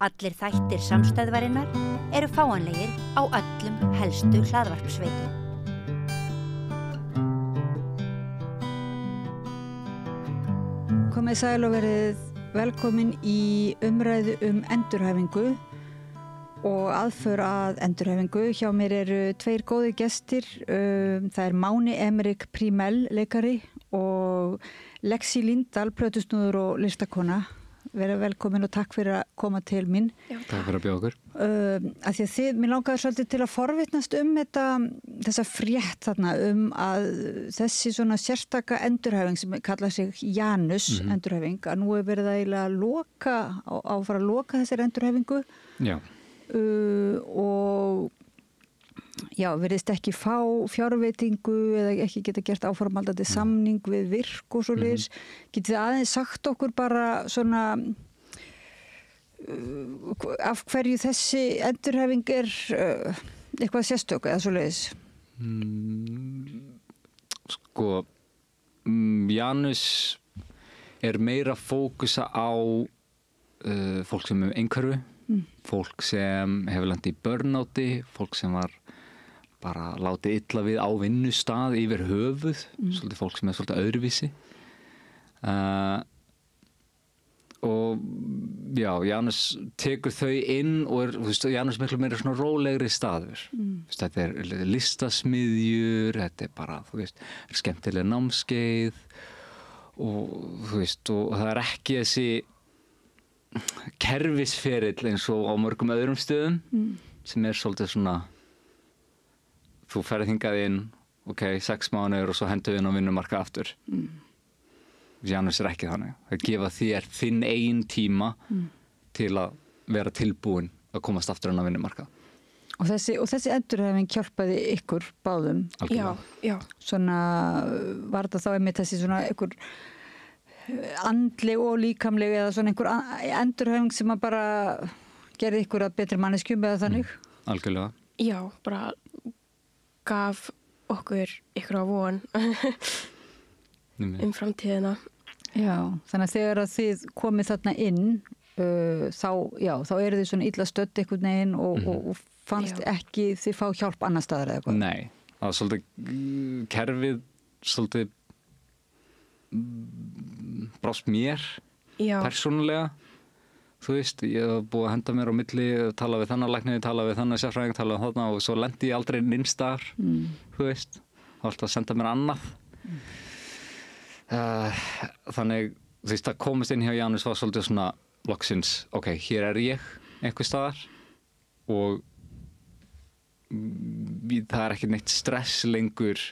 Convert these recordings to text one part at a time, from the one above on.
Allir þættir samstæðvarinnar eru fáanlegir á öllum helstu hlaðvarpsveitum. Komið sæl og verið velkomin í umræðu endurhæfingu og aðför að endurhæfingu. Hjá mér eru tveir góðir gestir. Það er Máni Emerick Prímel, leikari, og Lexí Líndal, plötusnúður og listakona. Verið velkomin og takk fyrir að koma til mín. Já. Takk fyrir að bjóða okkur. Af því að mér langaði svolítið til að forvitnast þessa frétt þarna að þessi svona sérstaka endurhæfing sem kallar sig Janus endurhæfing, að nú er verið að eiginlega fara að loka þessari endurhæfingu. Já. Og já, verðist ekki fá fjárveitingu eða ekki geta gert áframhaldandi samning við virk og svoleiðis. Getið þið aðeins sagt okkur bara svona af hverju þessi endurhæfing er eitthvað sérstök eða svoleiðis? Janus er meira fókusa á fólk sem er einhverfu, fólk sem hefur lent í burnouti, fólk sem var bara látið illa við á vinnustað yfir höfuð, svolítið fólk sem er svolítið öðruvísi. Og já, Janus tekur þau inn og Janus miklu meira svona rólegri staður. Þetta er listasmiðjur, þetta er bara, skemmtileg námskeið og það er ekki þessi kerfisferill eins og á mörgum öðrum stöðum sem er svolítið svona þú ferð hingað inn, 6 mánuðir og svo hendur við inn á vinnumarkað aftur. Janus er ekki þannig. Það gefa þér þinn eigin tíma til að vera tilbúin að komast aftur inn á vinnumarkað. Og þessi endurhæfing hjálpaði ykkur báðum? Algjörlega. Já. Svona, var þetta þá einmitt þessi svona ykkur andleg og líkamleg eða svona einhver endurhæfing sem að bara gerði ykkur að betri manneskjum eða þannig? Algjörlega. Já, bara gaf okkur ykkur á von framtíðina. Já, þannig að þegar að þið komið þarna inn þá eru þið svona illa stödd einhvern veginn og fannst ekki þið fá hjálp annar staðar eða eitthvað? Nei, það var svolítið kerfið svolítið brást mér persónulega. Ég hef búið að henda mér á milli, tala við þannig lækni, tala við þannig sérfræðing, tala við þarna og svo lendi ég aldrei neinstar, þá var alltaf að senda mér annað. Þannig, það komist inn hjá Janus var svolítið svona loksins, hér er ég einhvers staðar og það er ekki neitt stress lengur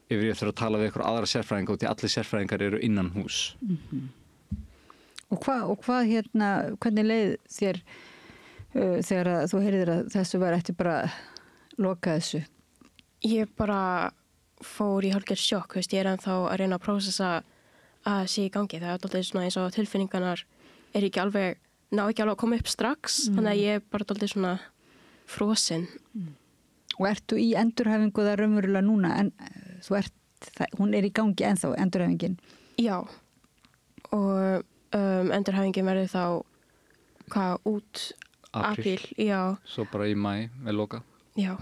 yfir ég þurfa að tala við ykkur aðra sérfræðinga og því allir sérfræðingar eru innan hús. Og hvað hvernig leið þér þegar að þú heyrðir að þessu var eftir bara loka þessu? Ég bara fór í hálfgerð sjokk, ég er ennþá að reyna að prósessa að sé í gangi. Það er alltaf svona eins og tilfinningarnar ná ekki alveg að koma upp strax, þannig að ég er bara alltaf svona frosin. Og ertu í endurhæfingu það raunverulega núna, en hún er í gangi ennþá, endurhæfingin? Já, og endurhæfingin verður þá út apríl, já. Svo bara í maí með loka. Já.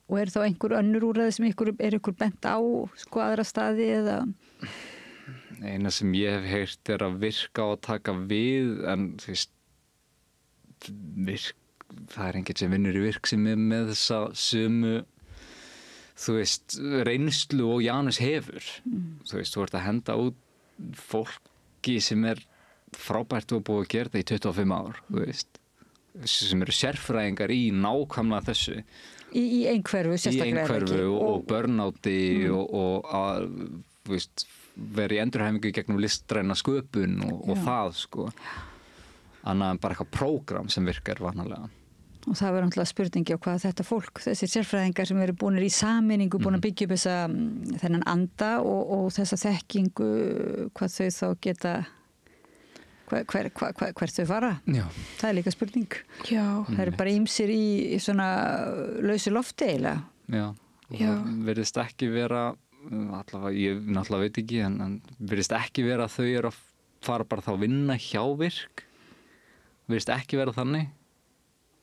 Og er þá einhver önnur úrræði sem er ykkur bent á aðra staði eða? Eina sem ég hef heyrt er að virka og taka við, en það er enginn sem vinnur í virk sem er með þessa sömu reynslu og Janus hefur. Þú ert að henda út fólki sem er frábært og búið að gera það í 25 ár, sem eru sérfræðingar í nákvæmlega þessu. Í einhverfu, sérstaklega ekki. Í einhverfu og burnouti og að, vera í endurhæfingu gegnum listræna sköpun og það, annað en bara eitthvað prógram sem virkar vanalega. Og það var náttúrulega spurningi á hvað þetta fólk, þessi sérfræðingar sem eru búinir í sameiningu, búin að byggja upp þennan anda og þessa þekkingu, hvað þau þá geta, hvert þau fara. Já. Það er líka spurning. Já. Það eru bara ýmsir í svona lausu lofti eiginlega. Já. Það virðist ekki vera, allavega, ég náttúrulega veit ekki, en virðist ekki vera að þau eru að fara bara þá vinna hjá virk virðist ekki vera þannig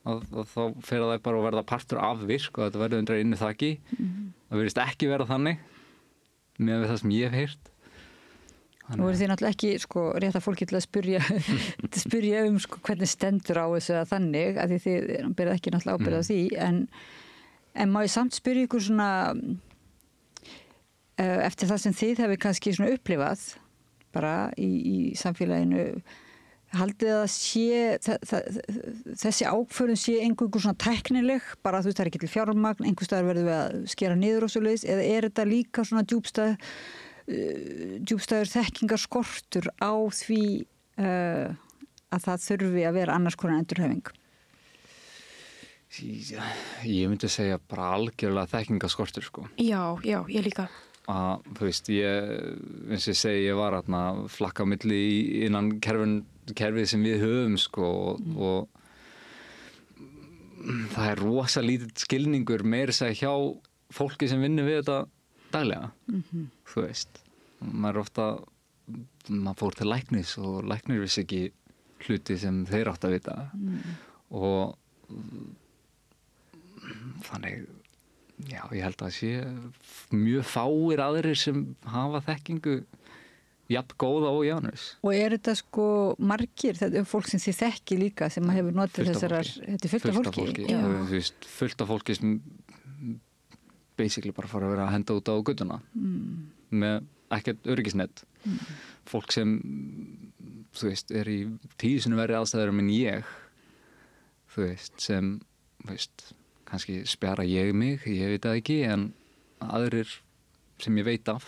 og þá fer það bara að verða partur af virk og þetta verður undir innu þaki. Það virðist ekki vera þannig með það sem ég hef heyrt. Nú eru þið náttúrulega ekki sko, rétt að fólki til að spyrja sko, hvernig stendur á þessu að þannig að þið berið ekki náttúrulega ábyrgð á því en má ég samt spyrja ykkur svona eftir það sem þið hefur kannski svona upplifað bara í samfélaginu haldið að þessi ákvörðun sé einhver svona tæknileg bara þú veist það er ekki til fjármagn einhvers staðar verður við að skera niður og svoleiðis eða er þetta líka svona djúpstæður þekkingarskortur á því að það þurfi að vera annars konar endurhæfing? Ég myndi segja bara algjörlega þekkingarskortur sko. Já, ég líka. Þú veist, eins og ég segi, ég var hérna flakka á milli innan kerfið sem við höfum sko og það er rosa lítill skilningur meira segja hjá fólki sem vinnur við þetta daglega, þú veist maður fór til læknis og læknir vissi ekki hluti sem þeir átt að vita og þannig já, ég held að sé mjög fáir aðrir sem hafa þekkingu jafn góða og Janus. Og er þetta sko margir, þetta er fólk sem þið þekki líka sem hefur notið þessarar, þetta er fullt af fólki. Þú veist, fullt af fólki sem basically bara fara að vera að henda út á göttuna með ekkert öryggisnett fólk sem þú veist, er í 10 sinnum verri aðstæður en ég þú veist, sem þú veist, kannski spjara ég mig ég veit það ekki, en aðrir sem ég veit af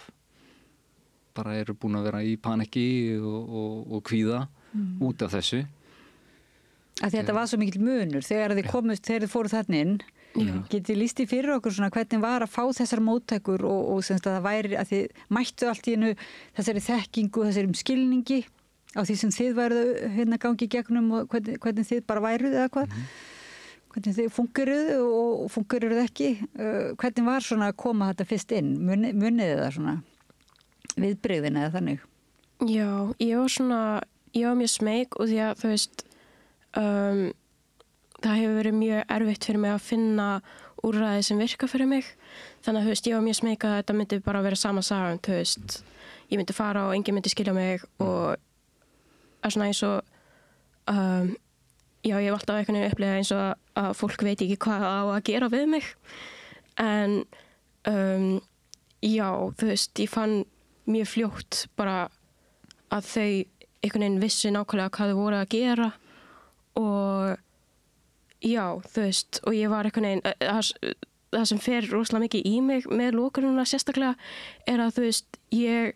bara eru búin að vera í paniki og kvíða út af þessu að þetta var svo mikill munur þegar þið fóruð þarna inn. Getið lýst í fyrir okkur svona hvernig var að fá þessar móttækur og semst að það væri að þið mættu allt í einu þessari þekkingu, þessari skilningi á því sem þið væruð hérna gangi í gegnum og hvernig þið bara væruð eða hvað hvernig þið fungeruð og fungeruð ekki hvernig var svona að koma þetta fyrst inn munið það svona viðbrigðin eða þannig? Já, ég var mjög smeyk og því að þú veist það hefur verið mjög erfitt fyrir mig að finna úrræði sem virka fyrir mig. Þannig að þú veist, ég var mjög smeyk að þetta myndi bara vera sama sagan, þú veist. Ég myndi fara og enginn myndi skilja mig og er svona eins og já, ég hef alltaf einhvern veginn upplegað eins og að fólk veit ekki hvað á að gera við mig. En já, þú veist, ég fann mjög fljótt bara að þau einhvern veginn vissi nákvæmlega hvað þau voru að gera og já, þú veist, og ég var einhvern veginn, það sem fer rosalega mikið í mig með lokununa sérstaklega er að, þú veist, ég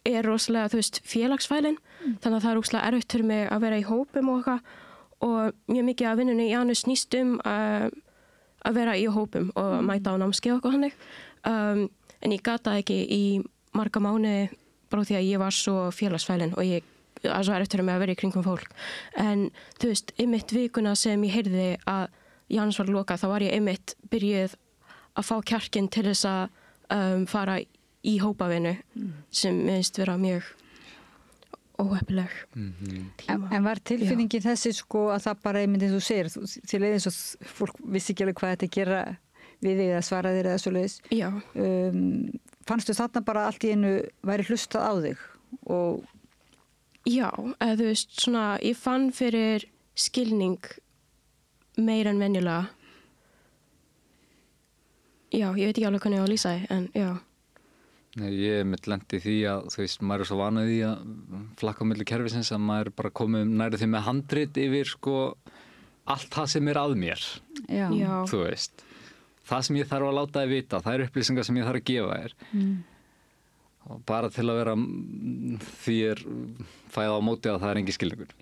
er rosalega, þú veist, félagsfælin, þannig að það er rosalega erfitt fyrir mig að vera í hópum og eitthvað og mjög mikið af vinnunni í Janus snýst að vera í hópum og mæta á námskeið og eitthvað hannig, en ég gat það ekki í marga mánuði bara því að ég var svo félagsfælin og það er svo erfitt fyrir mig að vera í kringum fólk. En þú veist, einmitt vikuna sem ég heyrði að Janus var lokað, þá var ég einmitt byrjuð að fá kjarkinn til þess að fara í hópavinu sem minnst vera mjög óheppileg. En var tilfinningin þessi sko að það bara einmitt eins og segir, til eins og fólk vissi ekki alveg hvað þetta gera við þig að svara þér eða svoleiðis. Já. Fannstu þarna bara allt í einu væri hlustað á þig og já, eða þú veist, svona, ég fann fyrir skilning meira en venjulega. Já, ég veit ekki alveg hvernig ég á að lýsa því, en já. Nei, ég er mitt lent í því að, þú veist, maður er svo vanað því að flakka á milli kerfisins að maður bara komið nærið því með handrit yfir, sko, allt það sem er að mér. Já. Þú veist, það sem ég þarf að láta þið vita, það eru upplýsingar sem ég þarf að gefa þér. Og bara til að vera því fæða á móti að það er engin skilningur.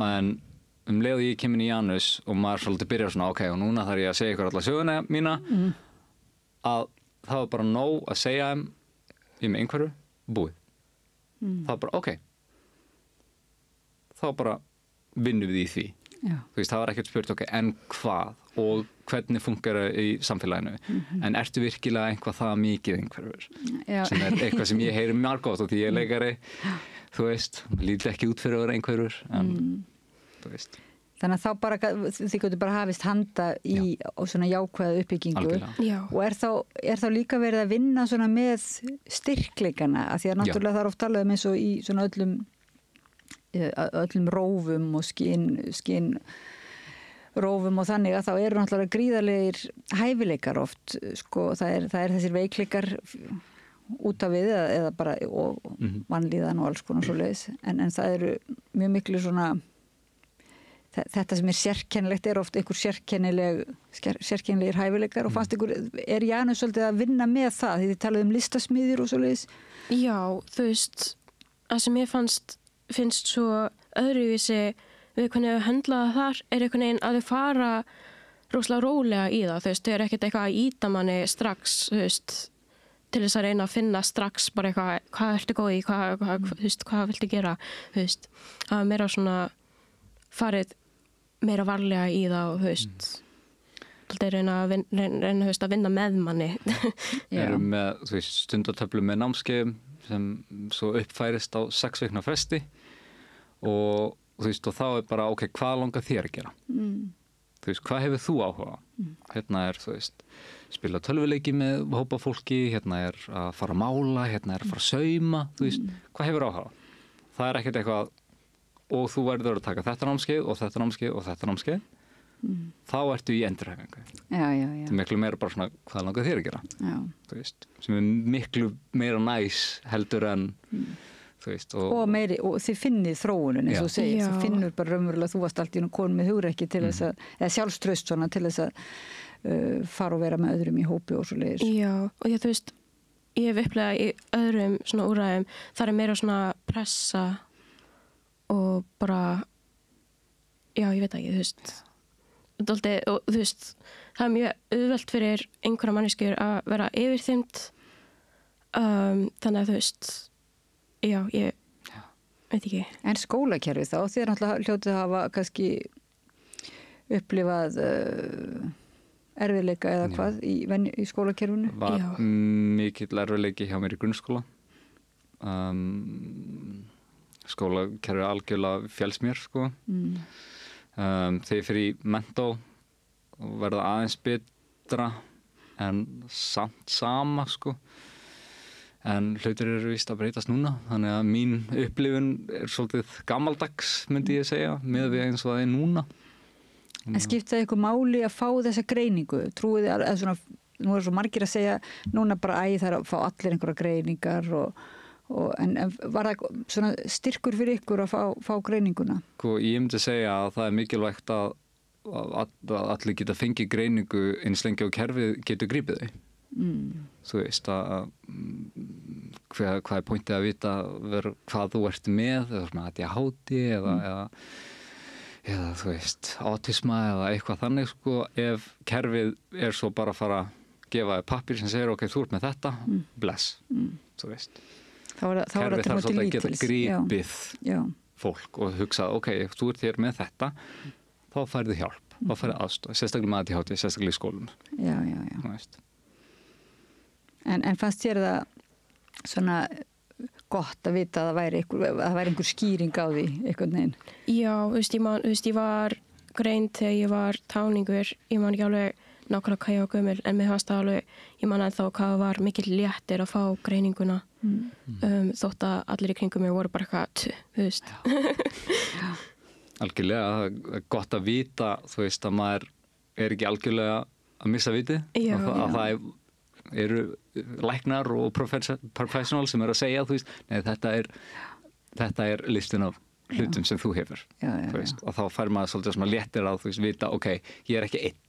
En leið ég kemur í Janus og maður svolítið byrjar svona, ok, og núna þarf ég að segja ykkur alla söguna mína, að það var bara nóg að segja ég með einhverju, búið. Það var bara, ok. Þá bara vinnum við í því. Já. Þú veist, það var ekkert spurt, ok, en hvað og hvernig funkar það í samfélaginu en ertu virkilega einhvað það mikið einhverfur sem er eitthvað sem ég heyri margótt og því ég er leikari þú veist, líti ekki út fyrir að vera einhverjur, en þú veist. Þannig að þá bara, þið getur bara hafist handa í svona jákvæða uppbyggingu. Algjörlega. Og er þá líka verið að vinna svona með styrkleikana, af því að náttúrulega það er oft talað eins og í svona öllum rófum og skinn rófum og þannig að þá eru náttúrulega gríðarlegir hæfileikar oft, sko, það er þessir veikleikar út af við eða bara og vanlíðan og alls konar svoleiðis, en það eru mjög miklu svona þetta sem sérkennilegt oft einhver sérkennilegir hæfileikar og fannst ykkur, Janus svolítið að vinna með það, því þið talaðu listasmíðir og svoleiðis? Já, þú veist, það sem ég finnst svo öðruvísi við hvernig að höndla það þar einhvern veginn að þau fara rosalega rólega í það, þú veist, þau ekkert eitthvað að ýta manni strax, þú veist, til þess að reyna að finna strax bara eitthvað, hvað ertu góð í, hvað viltu gera, þú veist, það er meira svona farið meira varlega í það og þú veist reyna að vinna með manni. Við erum með stundatöflu með námskeið sem svo uppfærist á 6 vikna fresti og þú veist, og þá er bara ok, hvað langar þér að gera? Þú veist, hvað hefur þú áhuga? Hérna er, þú veist, spila tölvuleiki með hópa fólki, hérna er að fara að mála, hérna er að fara að sauma, þú veist, hvað hefur áhuga? Það er ekkert eitthvað og þú verður að taka þetta námskeið og þetta námskeið og þetta námskeið, þá ertu í endurhæfingu. Já. Það er miklu meira bara svona, hvað langar þér að gera? Já. Þú veist, sem er miklu meira næs heldur en, þú veist. Og meiri, og þið finnið þróunin, eins og segir, þú finnur bara raunverulega, þú varst alltaf í konu með hugrekki til þess að, eða sjálfstraust svona til þess að fara og vera með öðrum í hópi og svo leiðis. Já, og þú veist, ég hef upplegað í öðrum svona úrræðum, það er meira svona pressa og bara já, ég veit ekki, þú veist og þú veist, það er mjög auðvelt fyrir einhverja manneskjur að vera yfirþyrmd þannig að þú veist já, ég veit ekki. En skólakerfið þá, þið náttúrulega hljótið að hafa kannski upplifað erfiðleika eða hvað í skólakerfinu? Var mikill erfiðleiki hjá mér í grunnskóla skólakerfið algjörlega félst mér, sko. Þegar ég fyrir í mentó og verða aðeins betra en samt sama, sko. En hlutir eru víst að breytast núna, þannig að mín upplifun er svolítið gamaldags, myndi ég segja, með við eins og það er núna. En skipta eitthvað máli að fá þessa greiningu? Trúið þið að svona, nú er svo margir að segja, núna bara það er að fá allir einhverja greiningar en var það svona styrkur fyrir ykkur að fá greininguna? Ég myndi segja að það er mikilvægt að allir geta fengið greiningu eins lengi á kerfið getur grípið þau. Þú veist að hvað er pointið að vita hvað þú ert með eða svona ADHD eða þú veist autisma eða eitthvað þannig, sko, ef kerfið er svo bara að fara að gefa þér pappír sem segir ok, þú ert með þetta, bless, þú veist. Kerfið þarf svolítið að geta grípið fólk og hugsað, ok, ef þú ert hér með þetta, þá færðu hjálp, þá færðu aðstoð, sérstaklega með ADHD, sérstaklega í skólum. Já. En fannst þér það svona gott að vita að það væri einhver skýring á því einhvern veginn? Já, þú veist, ég var greind þegar ég var táningur, ég man ekki alveg nákvæmlega hvað ég var gömul, en mér fannst það alveg, ég man ennþá hvað var mikill léttir að fá greininguna þótt að allir í kringum mig voru bara eitthvað, þú veist. Já. Algjörlega, gott að vita, þú veist, að maður er ekki algjörlega að missa vitið, að það eru læknar og professional sem eru að segja, þú veist, nei, þetta er listin af hlutum sem þú hefur, þú veist, og þá fær maður svolítið svona léttir að, þú veist, vita, ok, ég er ekki einn.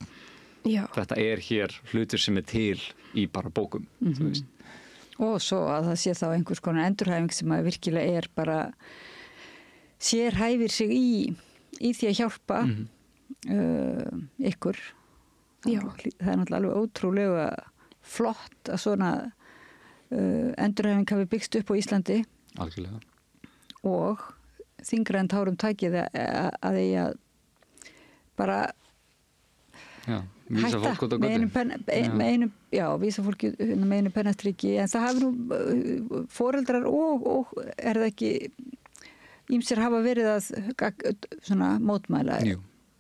Þetta er hér hlutur sem er til í bara bókum, þú veist. Og svo að það sé þá einhvers konar endurhæfing sem að virkilega er bara sérhæfir sig í því að hjálpa ykkur. Það er náttúrulega alveg ótrúlega flott að svona endurhæfing hafi byggst upp á Íslandi. Algjörlega. Og þyngra en tárum takið að bara vísa fólk út á með götu. vísa fólki með einu pennastriki, en það hafi nú foreldrar og er það ekki ýmsir hafa verið að svona mótmæla. Jú,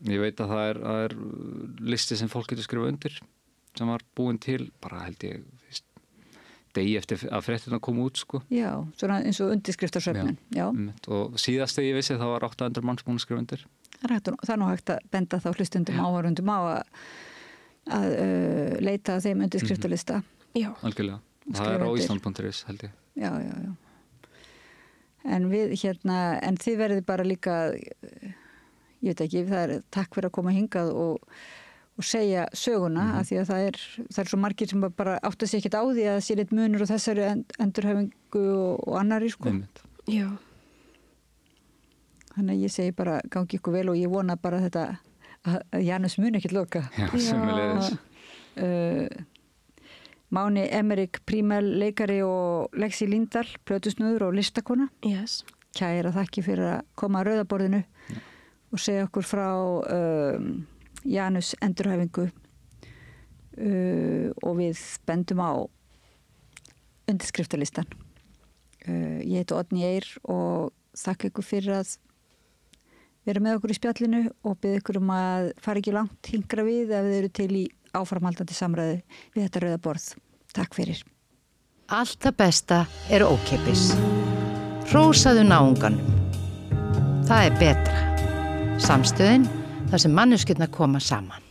ég veit að það er listi sem fólk getur skrifað undir sem var búin til bara held ég degi eftir að fréttina kom út sko. Já, svona eins og undirskriftarsöfnun. Já. Og síðast þegar ég vissi þá var 800 manns búin að skrifa undir. Það er nú hægt að benda þá hlustundum áhorfundum á að leita að þeim undirskriftalista. Já. Algjörlega. Það er á Ísland.is held ég. Já. En við en þið verðið bara líka, ég veit ekki, það er takk fyrir að koma hingað og segja söguna, af því að það er svo margir sem bara átta sig ekkert á því að það sé litt munur og þessari endurhæfingu og annari sko. Já. Þannig að ég segi bara gangi ykkur vel og ég vona bara þetta að Janus muni ekkert loka. Já, sömuleiðis. Máni Emmerich Prímel, leikari og Lexi Lindahl, plötusnúður og listakona. Yes. Kæra þakki fyrir að koma að rauðaborðinu og segja okkur frá Janus endurhæfingu og við bendum á undirskriftalistan. Ég heiti Oddný Eir og þakka ykkur fyrir að vera með okkur í spjallinu og bið ykkur að fara ekki langt hingra við ef þið eru til í áframhaldandi samræði við þetta rauða borð. Takk fyrir. Allt það besta er ókeypis. Hrósaðu náunganum. Það er betra. Samstöðin þar sem manneskjurnar koma saman.